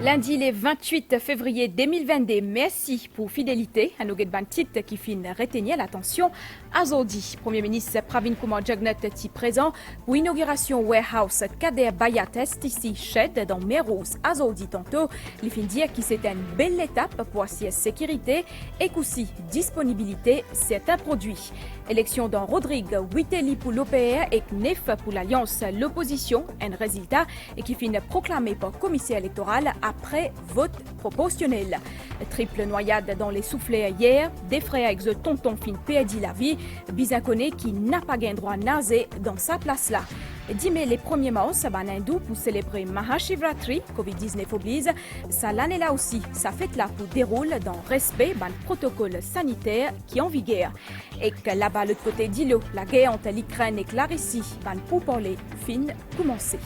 Lundi, le 28 février 2022, merci pour fidélité à nos titres qui finissent retenir l'attention. Azodi, Premier ministre Pravin Kumar Jagnat est présent pour l'inauguration warehouse Kader Bayat STC Shed dans Mermoz. Azodi tantôt, il fin dire que c'est une belle étape pour assurer sécurité et aussi disponibilité certains produits. Élection dans Rodrigue, 8 pour l'OPR et 9 pour l'Alliance. L'opposition, un résultat et qui finit proclamé par le commissaire électoral après vote proportionnel. Triple noyade dans les soufflets hier, des frères avec le tonton fin perdu la vie, Bisanconé qui n'a pas gain droit naser dans sa place là. 10 mai, les 1er mars, hindou pour célébrer Mahashivratri, Covid-19 oblige. Ça l'année là aussi, sa fête là pour déroule dans respect du protocole sanitaire qui est en vigueur. Et que là-bas, l'autre côté d'îlot, la guerre entre l'Ukraine et la Russie, pour parler, fin commencer.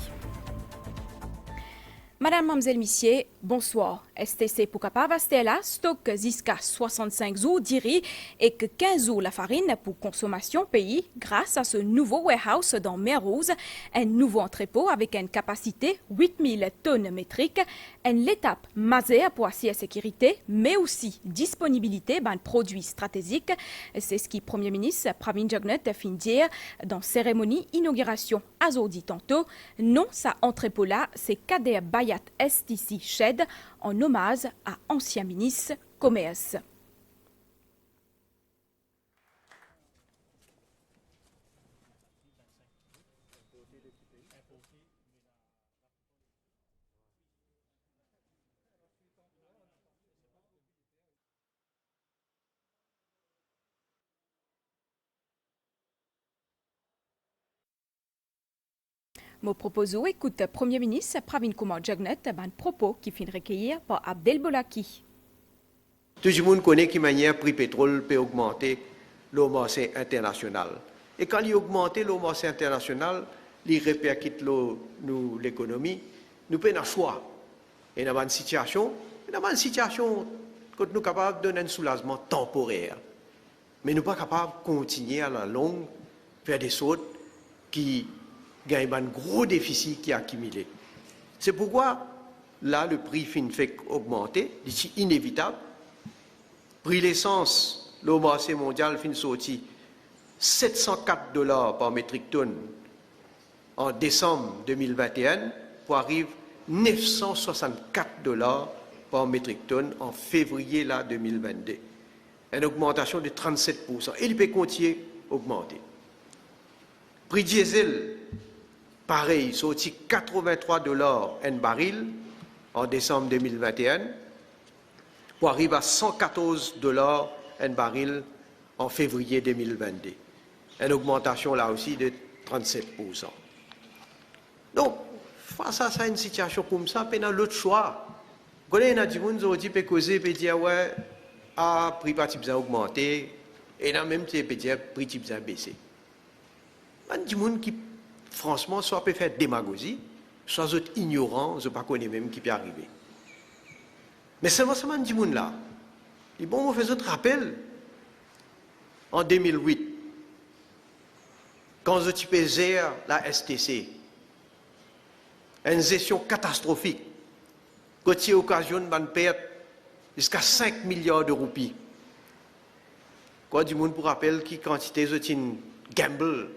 Madame, mademoiselle, messieurs, bonsoir. STC pour capable là, stock jusqu'à 65 jours d'iri et que 15 jours la farine pour consommation pays grâce à ce nouveau warehouse dans Mermoz, un nouveau entrepôt avec une capacité 8000 tonnes métriques, une étape majeure pour assurer la sécurité, mais aussi disponibilité de produits stratégiques. C'est ce que le Premier ministre Pravin Jagnat a fait dire dans la cérémonie inauguration Azodi tantôt. Non, ça entrepôt là, c'est Kader Bayat STC Shed en hommage à ancien ministre Commerce. Mon propos écoute Premier ministre Pravin Kumar Jagnat un propos qui finit recueillir par Abdel Bolaki. Tout le monde connaît que manière prix pétrole peut augmenter le marché international. Et quand il augmente le marché international, il répercute l'économie. Nous avons un choix. Et dans une situation que nous sommes capables de donner un soulagement temporaire. Mais nous ne sommes pas capables de continuer à la longue faire des choses qui gagnent un gros déficit qui est accumulé. C'est pourquoi là, le prix fait augmenter, c'est inévitable. Prix l'essence, le marché mondial fin sorti $704 par métrique tonne en décembre 2021 pour arriver $964 par métrique tonne en février là, 2022. Une augmentation de 37%. Et il peut continuer à augmenter. Prix diesel, pareil, sorti $83 un baril en décembre 2021 pour arriver à $114 un baril en février 2022. Une augmentation là aussi de 37%. Donc, face à une situation comme ça, on a l'autre choix. Quand on a des gens qui peuvent causer, peuvent dire, ouais, prix parti bien augmenté, et là même, tu peux dire, prix bien baissé. Il y a des gens qui, franchement, soit peuvent faire démagogie, soit ignorants, je ne connais pas même qui peut arriver. Mais seulement des gens là. Et bon, on fait un rappel. En 2008, quand je pesais la STC, une gestion catastrophique, qui occasionne une perte jusqu'à 5 milliards de roupies. Quoi du monde pour rappel qui quantité de gamble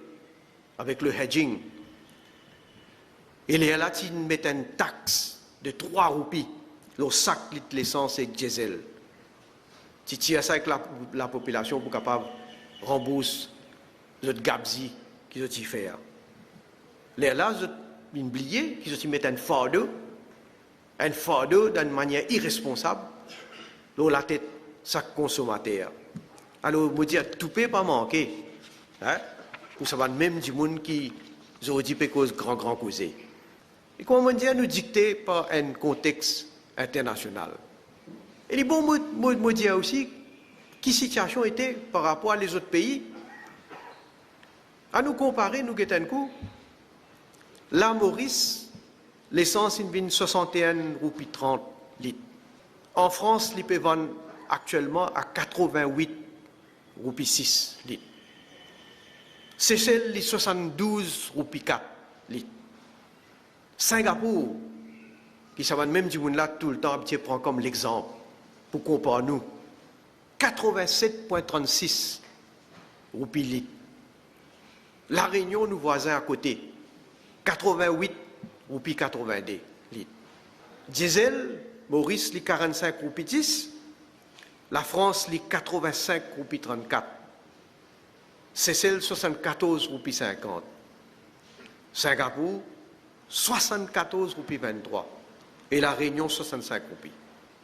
avec le hedging. Et là, tu mets une taxe de 3 roupies, le sac de l'essence et diesel. Tu tires ça avec la population pour capable rembourser le gabzi qu'ils ont fait. Là, ils ont oublié qu'ils ont mis un fardeau d'une manière irresponsable dans la tête de chaque consommateur. Alors, je dire, tout ne peut pas manquer. Hein? Pour savoir même du monde qui ont dit cause grand causé. Et comment dire, nous dicter par un contexte international. Et les bons mots dire aussi, qui situation était par rapport à les autres pays. À nous comparer, nous guettons un coup. Là, Maurice, l'essence, il vient 61 roupies 30 litres. En France, il peut vendre actuellement à 88 roupies 6 litres. Seychelles, les 72 roupies 4 litres. Singapour, qui ça va même du monde là tout le temps, tu prends comme l'exemple pour comparer nous. 87,36 roupies litres. La Réunion, nous voisins à côté, 88 roupies 82 litres. Diesel, Maurice, les 45 roupies 10. La France, les 85 roupies 34. Seychelles, 74 roupies 50. Singapour, 74 roupies 23. Et la Réunion, 65 roupies.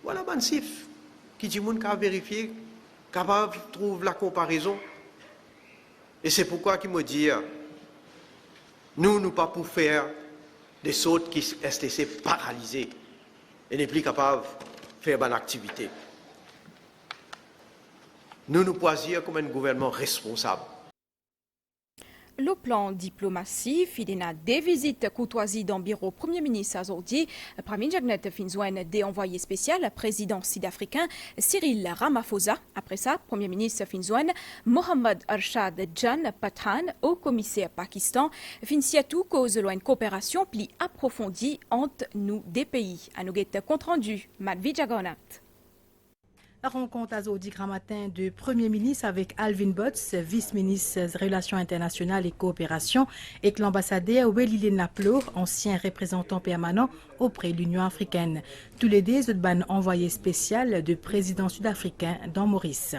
Voilà, bon chiffre. Qui dit monde qui a vérifié, capable de trouver la comparaison. Et c'est pourquoi qu'il me dit, nous pas pour faire des sautes qui sont paralysés et n'est plus capable de faire bonne activité. Nous poisir comme un gouvernement responsable. Le plan diplomatie, il y a des visites courtoisies dans le bureau Premier ministre aujourd'hui. Pramin Jagnet Finzouane des envoyés spéciaux, président sud-africain Cyril Ramaphosa. Après ça, Premier ministre Finzouane, Mohamed Arshad Jan Pathan, au commissaire Pakistan, Finsiatou cause une coopération plus approfondie entre nous des pays. À nous compte rendu, Madvi Jagonat. La rencontre aujourd'hui grand matin du Premier ministre avec Alvin Botts, vice-ministre des Relations internationales et coopération, et l'ambassadeur Welile Naplo, ancien représentant permanent auprès de l'Union africaine. Tous les deux ont ban envoyé spécial du président sud-africain dans Maurice.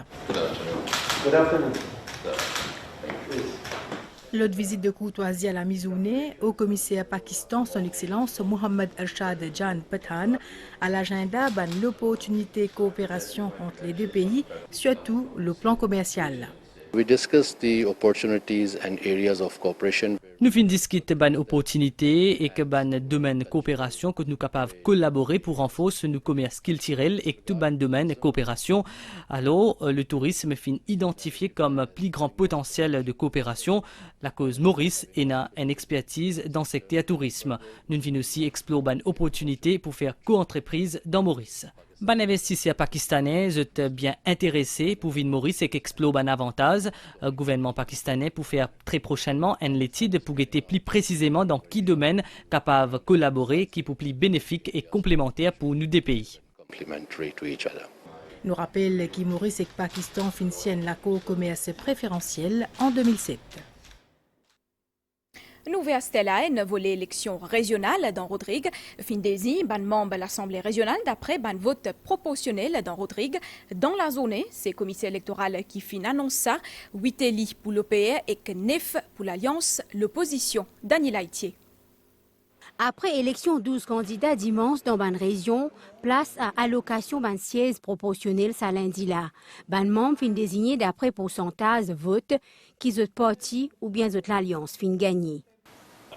L'autre visite de courtoisie à la mi-journée au commissaire Pakistan, son Excellence Mohamed Arshad Jan Pathan, à l'agenda l'opportunité de coopération entre les deux pays, surtout le plan commercial. We discussed the opportunities and areas of cooperation. Nous finissons discuter ban opportunités et que ban domaine coopération que nous capables de collaborer pour renforcer nos commerces culturels et que tout ban domaine coopération. Alors, le tourisme fin identifié comme plus grand potentiel de coopération. La cause Maurice est une expertise dans le secteur tourisme. Nous finissons aussi explorer ban opportunités pour faire co-entreprise dans Maurice. Ban investisseurs pakistanais sont bien intéressés pour vivre Maurice et qu'explore ban avantage. Le gouvernement pakistanais pour faire très prochainement une étude pour guetter plus précisément dans quel domaine capable de collaborer qui pour plus bénéfique et complémentaire pour nous des pays. Nous rappelle que Maurice et que Pakistan finissent l'accord commerce préférentiel en 2007. Nouvelle Stella une volée élection régionale dans Rodrigue. Fin désigne ban membre de l'Assemblée régionale d'après ban vote proportionnel dans Rodrigue. Dans la zone, c'est le commissaire électoral qui fin annonce ça. 8 élus pour l'OPR et 9 pour l'Alliance, l'opposition. Daniel Haïtier. Après élection 12 candidats dimanche dans ban région, place à allocation ban siège proportionnel ça lundi là. Ban membre fin désigné d'après pourcentage de vote qui zot parti ou bien zot l'Alliance fin gagné.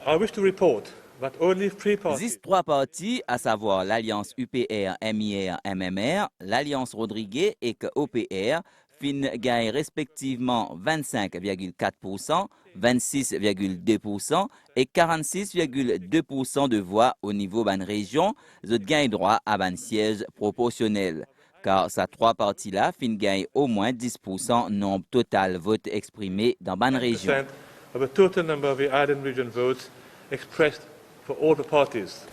I wish to report that only 3 parties. Existe 3 partis, à savoir l'Alliance UPR, MIR, MMR, l'Alliance Rodriguez et que OPR, fin gagne respectivement 25,4%, 26,2% et 46,2% de voix au niveau ban région, ils gagnent droit à ban siège proportionnel. Car ces 3 partis-là fin gagnent au moins 10% nombre total vote exprimé dans ban région. Of the total number of the Island Region votes expressed for all the parties.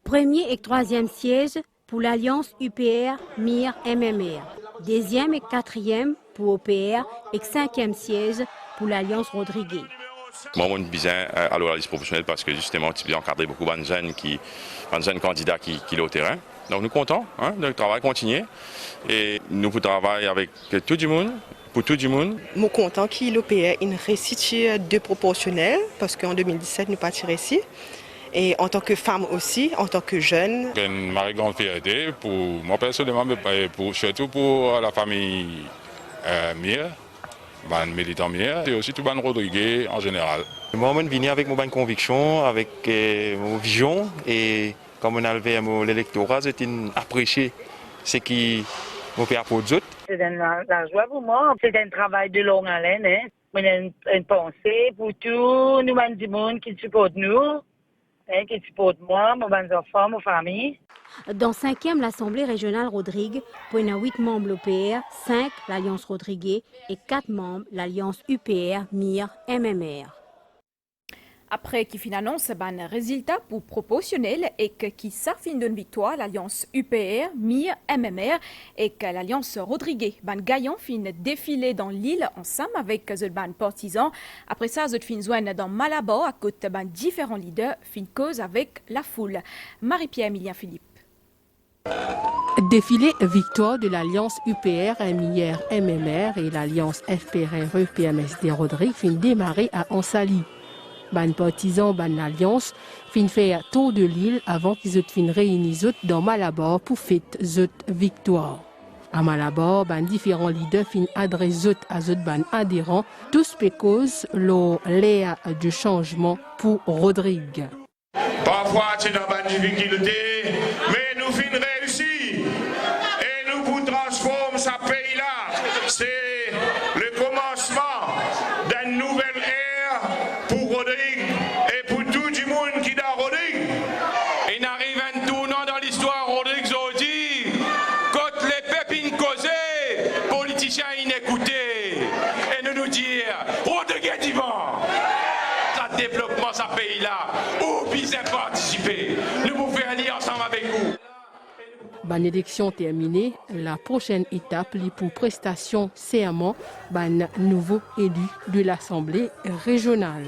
Premier et troisième siège pour l'Alliance UPR, MIR, MMR. Deuxième et quatrième pour OPR et cinquième siège pour l'Alliance Rodriguez. Moi, on bien à la liste professionnelle parce que justement, tu as encadré beaucoup de jeunes candidats qui sont au terrain. Donc nous sommes contents, le travail continue et nous travaillons avec tout le monde. Pour tout le monde. Je suis content que l'OPR ait réussi de proportionnel parce qu'en 2017, nous pas tiré ici. Et en tant que femme aussi, en tant que jeune. C'est une très grande fierté pour moi personnellement, mais surtout pour la famille Mir, les militants Mir, et aussi tout le Rodriguez en général. Moi, je viens avec mon conviction, avec mon vision, et comme on a levé l'électorat, j'ai apprécié ce qui m'a fait pour les autres. C'est la joie pour moi. C'est un travail de longue haleine. J'ai une pensée pour tous nous du monde qui supportent nous, qui supportent moi, mes enfants, ma famille. Dans 5e, l'Assemblée régionale Rodrigue, pour 8 membres l'OPR, 5 l'Alliance Rodriguez et 4 membres l'Alliance UPR, MIR, MMR. Après qui fin annonce ban résultat pour proportionnel et qui ça fin d'une victoire l'alliance UPR, MIR, MMR et que l'alliance Rodriguez ban gagnant fin défilé dans l'île ensemble avec the ban partisan. Après ça, the fin joindre dans Malabar à côté ban différents leaders fin cause avec la foule. Marie-Pierre Emilien Philippe. Défilé victoire de l'alliance UPR, MIR, MMR et l'alliance FPRE, PMSD Rodrigue fin démarré à Ansali. Ban partisan, ban alliance, fin fait tour de l'île avant qu'ils fin réunis dans Malabar pour fête victoire. À Malabar, ban différents leaders fin adressent à ban adhérents, tous pécos l'ère de changement pour Rodrigue. Parfois, c'est dans la difficulté, mais nous fin réussi et nous vous transformons ce pays-là. C'est le commencement d'une nouvelle ère pour Rodrigue et pour tout le monde qui est dans Rodrigue. Il arrive un tournant dans l'histoire Rodrigue aujourd'hui, quand les pépines causées, politiciens inécoutés, et nous dire Rodrigue est divan. Ça développement ce pays-là, où bien participer. Nous vous faire aller ensemble avec vous. Ban élection terminée, la prochaine étape est pour prestation serment ban nouveau élu de l'Assemblée régionale.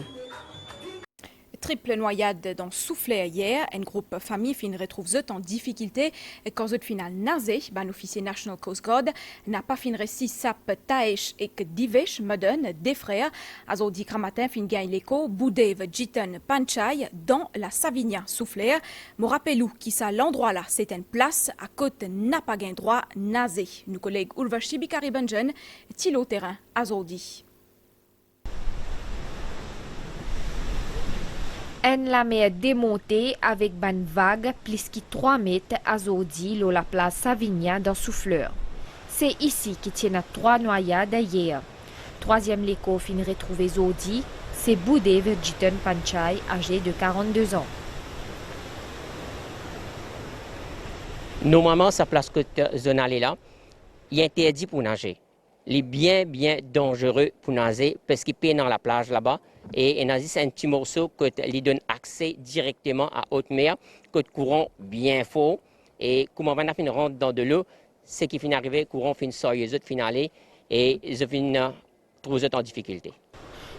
Triple noyade dans Soufflet hier, un groupe famille fin retrouve zot en difficulté quand zot final nazé, ban officier National Coast Guard n'a pas fin réussi sap Taesh et que Divesh Modern des frères azodi Kramatin fin gagne l'écho Boudev Jitan Panchai dans la Savinia Soufflet. Me rappelou qui ça l'endroit là, c'est une place à côté n'a pas gain droit nazé. Nos collègues Ulvashi Bikari Benjen, Tilo terrain azodi. En la mer démontée avec ban vague plus que 3 mètres à Zodi, la place Savignan dans Souffleur. C'est ici qu'il tient à 3 noyades hier. Troisième l'écho fin retrouvé Zodi, c'est Boudev Jitan Panchai, âgé de 42 ans. Normalement, sa place que zone là, il est interdit pour nager. Il est bien dangereux pour nager parce qu'il paie dans la plage là-bas. Et nager, c'est un petit morceau qui donne accès directement à haute mer, que le courant bien fort. Et comme on va rentre dans de l'eau, c'est qui finit arriver, le courant finit sortir, les autres finissent aller et ils finissent trouver en difficulté.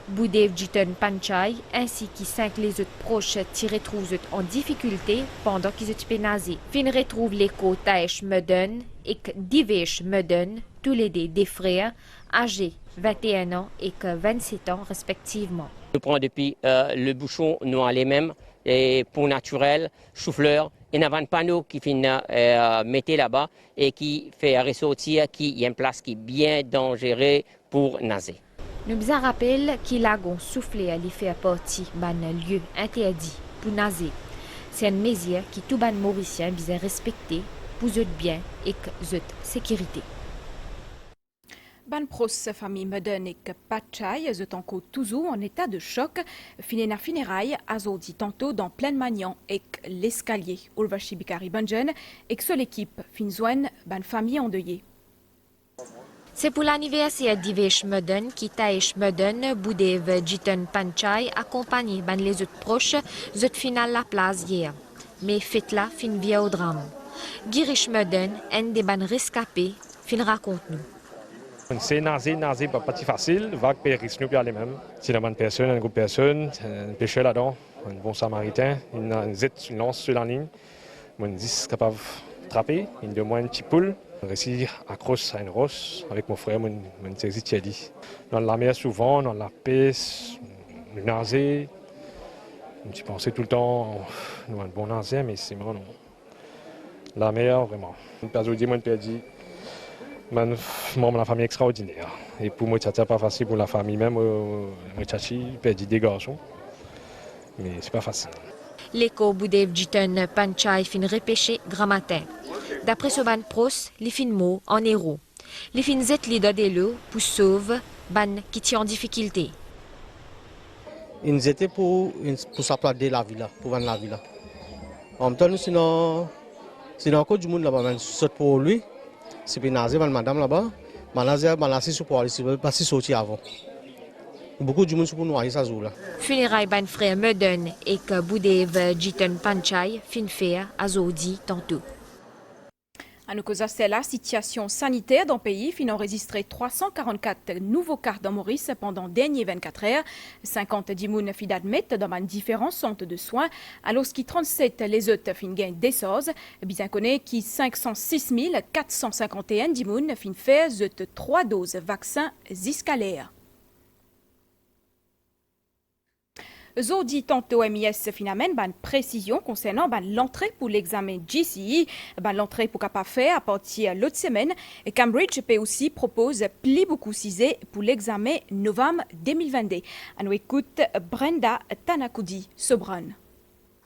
Boudev Jitan Panchai ainsi que 5 les autres proches tirés trouvent en difficulté pendant qu'ils étaient nager. Fin retrouve l'écho Taesh Modern et Divesh Modern, tous les deux des frères, âgés 21 ans et 27 ans respectivement. Nous prenons depuis le bouchon noir les mêmes, et pour naturel, chou-fleur, il y a un panneau qui finit mettre là-bas et qui fait ressortir qu'il y a une place qui est bien dangereuse pour nager. Nous vous rappelons qu'il a soufflé à lui faire partie d'un lieu interdit pour nager. C'est une mesure qui tout ban mauricien vise respecter pour votre bien et votre sécurité. Ban pros famille Modern et Pachai, zot encore toujours en état de choc. Finé na funérailles, azodi tantôt dans pleine magnan et l'escalier. Ulvashi Bikari Benjen et seule équipe finzoine ban famille endeuillée. C'est pour l'anniversaire d'Ivesh Modern qui Taesh Modern, Boudev Jitan Panchai, accompagné ban les autres proches, zot final la place hier. Mais fête là fin via au drame. Girish Modern, un des ban rescapés, fin raconte nous. C'est nager pas facile, vague risque nous les mêmes. C'est une bonne personne, un groupe de personnes, un pêcheur là-dedans, un bon samaritain, une lance sur la ligne, un 10 capable de trapper, une de moins un petit poule. Réussir à cross à une rosse avec mon frère, mon dit. Dans la mer souvent, dans la pêche, le nager. Je pensais tout le temps, nous avons un bon nager, mais c'est vraiment non. La mer, vraiment. Une personne dit, moi, je dit, la famille extraordinaire. Et pour moi, c'est pas facile pour la famille même. Moi, j'ai perdu des garçons, mais c'est pas facile. L'écho Boudev Jitan Panchai fin repêché grand matin. D'après ce ban pros, les fin mots en héros. Les fin zet les dodelo pour sauver ban qui tient en difficulté. Ils étaient pour s'applaudir la ville, pour vendre la ville. En même temps, sinon encore du monde là-bas, saute pour lui. C'est pour nager, madame là-bas. Madame là, c'est pour aller passer sortir avant. beaucoup de monde pour noyer ça jour là. Funérailles ban frère Medun et que Boudev Jitan Panchai fin faire à Zodi tantôt. À nous causer la situation sanitaire dans le pays, fin enregistré 344 nouveaux cas dans Maurice pendant les dernières 24 heures. 50 dimoun fin d'admettre dans différents centres de soins, alors que 37 les autres fin gain des choses. Bien connaît qui 506 451 dimoun fin faire 3 doses vaccins ziscalaires. Zodi tantôt MIS finalement ban précision concernant l'entrée pour l'examen GCE, l'entrée pour capable faire à partir de l'autre semaine. Et Cambridge peut aussi propose plus beaucoup cisé pour l'examen novembre 2022. On écoute Brenda Tanakoudi Sobran.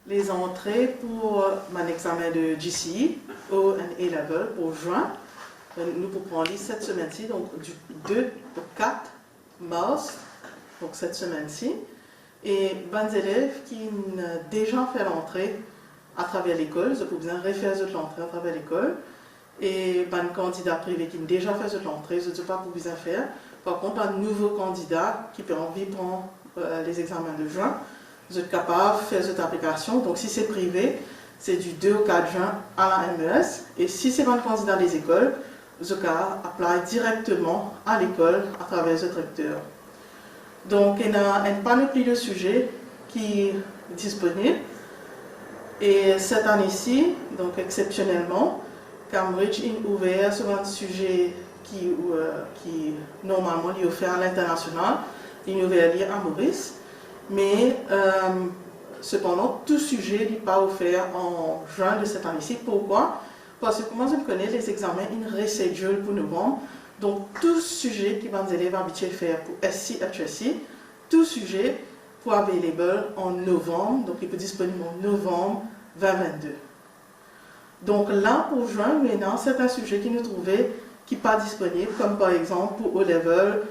Les entrées pour mon examen de GCE au A-level pour juin, nous pouvons prendre cette semaine-ci, donc du 2 au 4 mars, donc cette semaine-ci. Et les élèves qui ont déjà fait l'entrée à travers l'école, ils peuvent bien refaire l'entrée à travers l'école. Et les candidats privés qui ont déjà fait l'entrée, ils ne peuvent pas bien faire. Par contre, un nouveau candidat qui peut envie de prendre les examens de juin, ils sont capables de faire cette application. Donc si c'est privé, c'est du 2 au 4 juin à la MES. Et si c'est un candidat des écoles, ils peuvent appliquer directement à l'école à travers le directeur. Donc, il y a une panoplie de sujets qui est disponible. Et cette année-ci, donc exceptionnellement, Cambridge a ouvert sur un sujet qui normalement est offert à l'international, il est ouvert à Maurice. Mais cependant, tout sujet n'est pas offert en juin de cette année-ci. Pourquoi? Parce que, comme je connais, les examens, ils reschedulent pour novembre. Donc, tout sujet que les élèves habitués à faire pour SC, HSC, tout sujet pour available en novembre, donc il peut être disponible en novembre 2022. Donc là, pour juin, maintenant, c'est un sujet qui nous trouvait qui n'est pas disponible, comme par exemple pour O-Level,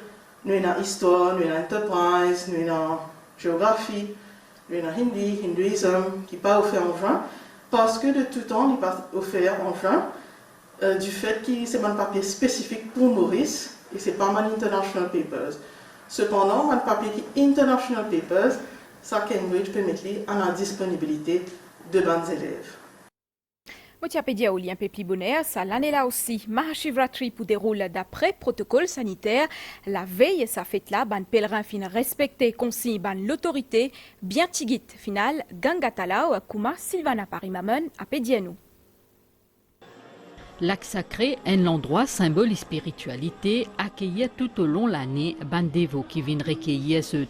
nous avons histoire, nous avons enterprise, nous avons géographie, nous avons hindi, hindouisme, qui n'est pas offert en juin, parce que de tout temps, il n'est pas offert en juin. Du fait que c'est un papier spécifique pour Maurice et ce n'est pas un International Papers. Cependant, un papier qui est International Papers, ça Cambridge peut mettre à la disponibilité de bons élèves. Motiapédia au lien Pepli Bonheur, ça l'année là aussi, Mahashivratri pour déroule d'après protocole sanitaire. La veille, ça fait là, ban pèlerin fin respecté, consigne ban l'autorité, bien tigit final, Gangatalao, Kuma, Sylvana Parimamen, à Pédianou. Lac Sacré, un endroit symbole de spiritualité, accueilli tout au long de l'année Bandevo qui viennent recueillir ceux.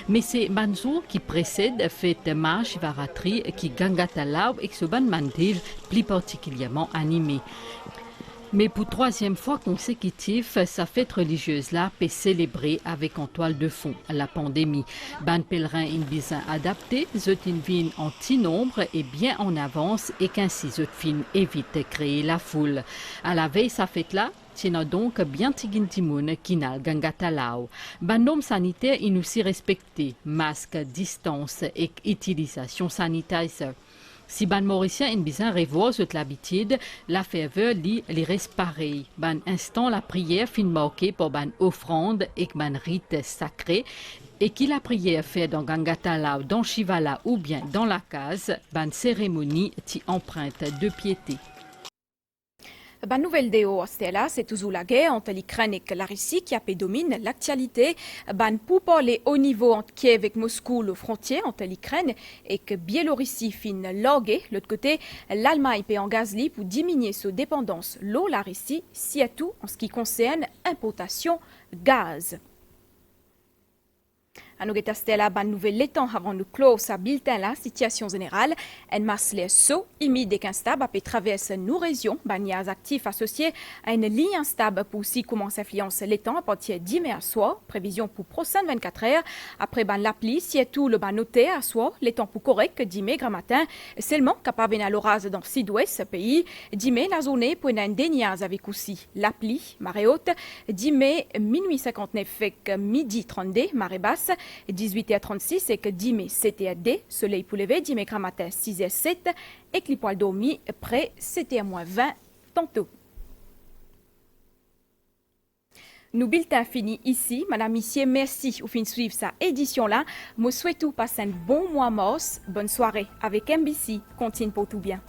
Mais c'est Banzo qui précède fête Mahashivratri qui Gangatalao et ce ban Mandev plus particulièrement animé. Mais pour troisième fois consécutive, sa fête religieuse-là peut célébrer avec en toile de fond la pandémie. Ban pèlerin in bizin adapté, zot in vin en petit nombre et bien en avance et qu'ainsi zot fin évite créer la foule. À la veille, sa fête-là, tient donc bien tigintimoun kinal gangatalao. Ban norme sanitaire in aussi respecté, masque, distance et utilisation sanitizer. Si ban mauricien in bizin revoit l'habitude, la ferveur li reste pareil. Ban instant la prière fin marquée pour ban offrande et ban rite sacré et qui la prière fait dans Gangatalao, dans Shivala ou bien dans la case, ban cérémonie ti empreinte de piété. Ban nouvelle déo Stella, c'est toujours la guerre entre l'Ukraine et la Russie qui a domine l'actualité. Ban pour parler au niveau entre Kiev et Moscou, la frontière entre l'Ukraine et que Biélorussie fin logué. L'autre côté, l'Allemagne paie en gazli pour diminuer sa dépendance l'eau la Russie, si à tout en ce qui concerne importation gaz. À nous Stella, ban nouvelle l'étang avant nous clore sa bulletin la situation générale. En masse les sauts, imide et instable après traverser nos régions, banias actifs associés à une ligne instable pour aussi commencer à influence l'étang à partir d'10 mai à soir. Prévision pour prochaine 24 heures. Après ban l'appli, si et tout le ban noté à soir, l'étang pour correct 10 mai grand matin. Seulement capable à l'orage dans le sud-ouest pays. 10 mai la journée pour une déniase avec aussi l'appli, marée haute. 10 mai minuit 59 avec midi 32, marée basse. 18h36 et que 10 mai 7h soleil pour lever, 10 mai grand matin 6h07 et que les poils dormis près 7h-20 tantôt. Nous bulletin fini ici. Madame, Monsieur, merci au fin de suivre sa édition-là. Je souhaite vous passer un bon mois mars. Bonne soirée avec MBC. Continue pour tout bien.